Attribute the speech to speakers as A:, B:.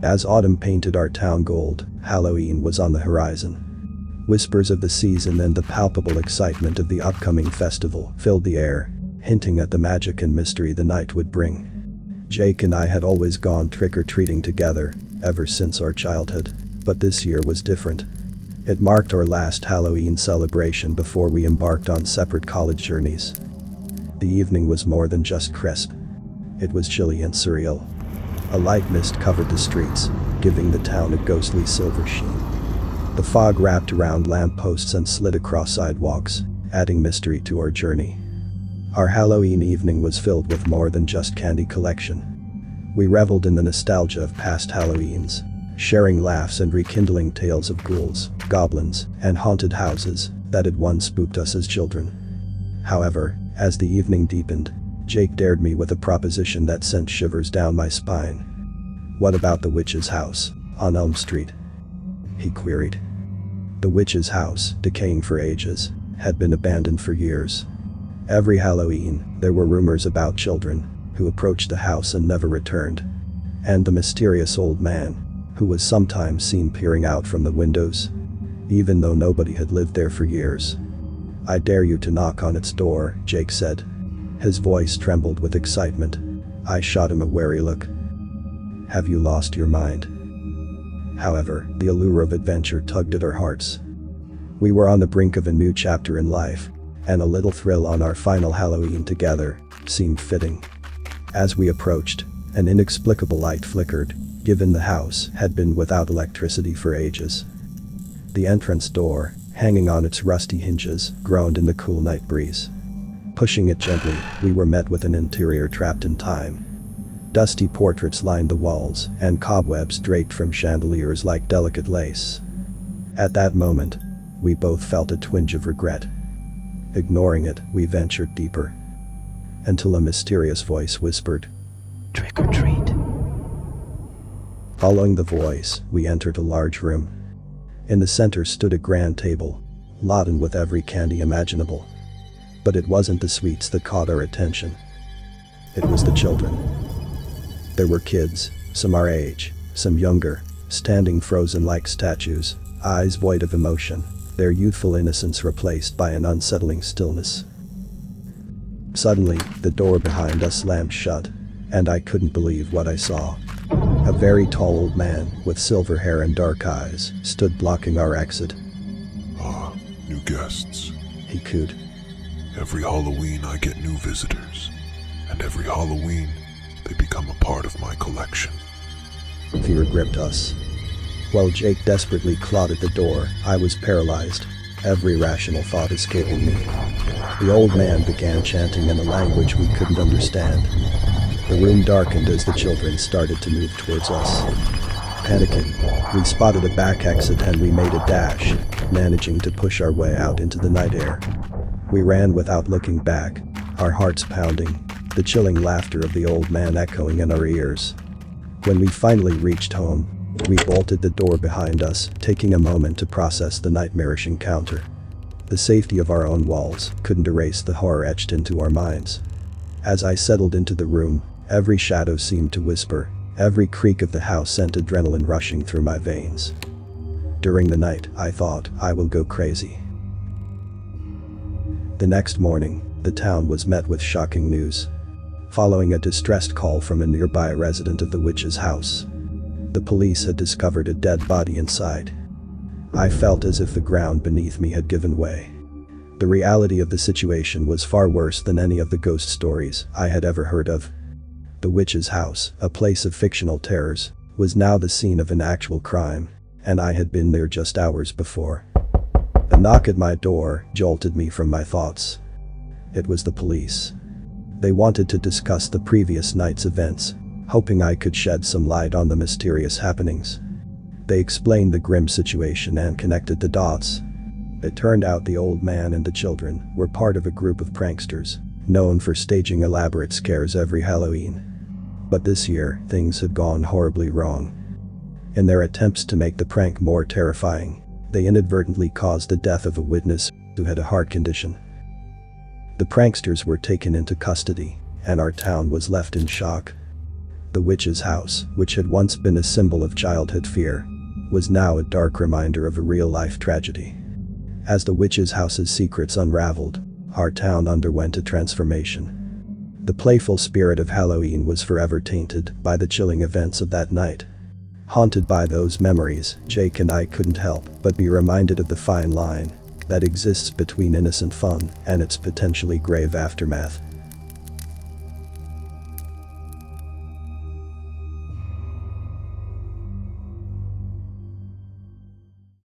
A: As autumn painted our town gold, Halloween was on the horizon. Whispers of the season and the palpable excitement of the upcoming festival filled the air, hinting at the magic and mystery the night would bring. Jake and I had always gone trick-or-treating together, ever since our childhood, but this year was different. It marked our last Halloween celebration before we embarked on separate college journeys. The evening was more than just crisp. It was chilly and surreal. A light mist covered the streets, giving the town a ghostly silver sheen. The fog wrapped around lampposts and slid across sidewalks, adding mystery to our journey. Our Halloween evening was filled with more than just candy collection. We reveled in the nostalgia of past Halloweens, sharing laughs and rekindling tales of ghouls, goblins, and haunted houses that had once spooked us as children. However, as the evening deepened, Jake dared me with a proposition that sent shivers down my spine. "What about the witch's house on Elm Street?" he queried. The witch's house, decaying for ages, had been abandoned for years. Every Halloween, there were rumors about children who approached the house and never returned. And the mysterious old man, who was sometimes seen peering out from the windows, even though nobody had lived there for years. "I dare you to knock on its door," Jake said. His voice trembled with excitement. I shot him a wary look. "Have you lost your mind?" However, the allure of adventure tugged at our hearts. We were on the brink of a new chapter in life, and a little thrill on our final Halloween together seemed fitting. As we approached, an inexplicable light flickered, given the house had been without electricity for ages. The entrance door, hanging on its rusty hinges, groaned in the cool night breeze. Pushing it gently, we were met with an interior trapped in time. Dusty portraits lined the walls, and cobwebs draped from chandeliers like delicate lace. At that moment, we both felt a twinge of regret. Ignoring it, we ventured deeper. Until a mysterious voice whispered, "Trick or treat." Following the voice, we entered a large room. In the center stood a grand table, laden with every candy imaginable. But it wasn't the sweets that caught our attention. It was the children. There were kids, some our age, some younger, standing frozen like statues, eyes void of emotion, their youthful innocence replaced by an unsettling stillness. Suddenly, the door behind us slammed shut, and I couldn't believe what I saw. A very tall old man, with silver hair and dark eyes, stood blocking our exit.
B: New guests.
A: He cooed.
B: Every Halloween I get new visitors, and every Halloween they become a part of my collection.
A: Fear gripped us. While Jake desperately clawed at the door, I was paralyzed, every rational thought escaping me. The old man began chanting in a language we couldn't understand. The room darkened as the children started to move towards us. Panicking, we spotted a back exit and we made a dash, managing to push our way out into the night air. We ran without looking back, our hearts pounding, the chilling laughter of the old man echoing in our ears. When we finally reached home, we bolted the door behind us, taking a moment to process the nightmarish encounter. The safety of our own walls couldn't erase the horror etched into our minds. As I settled into the room, every shadow seemed to whisper, every creak of the house sent adrenaline rushing through my veins. During the night, I thought, I will go crazy. The next morning, the town was met with shocking news. Following a distressed call from a nearby resident of the witch's house, the police had discovered a dead body inside. I felt as if the ground beneath me had given way. The reality of the situation was far worse than any of the ghost stories I had ever heard of. The witch's house, a place of fictional terrors, was now the scene of an actual crime, and I had been there just hours before. A knock at my door jolted me from my thoughts. It was the police. They wanted to discuss the previous night's events, hoping I could shed some light on the mysterious happenings. They explained the grim situation and connected the dots. It turned out the old man and the children were part of a group of pranksters, known for staging elaborate scares every Halloween. But this year, things had gone horribly wrong. In their attempts to make the prank more terrifying, they inadvertently caused the death of a witness who had a heart condition. The pranksters were taken into custody, and our town was left in shock. The witch's house, which had once been a symbol of childhood fear, was now a dark reminder of a real-life tragedy. As the witch's house's secrets unraveled, our town underwent a transformation. The playful spirit of Halloween was forever tainted by the chilling events of that night. Haunted by those memories, Jake and I couldn't help but be reminded of the fine line that exists between innocent fun and its potentially grave aftermath.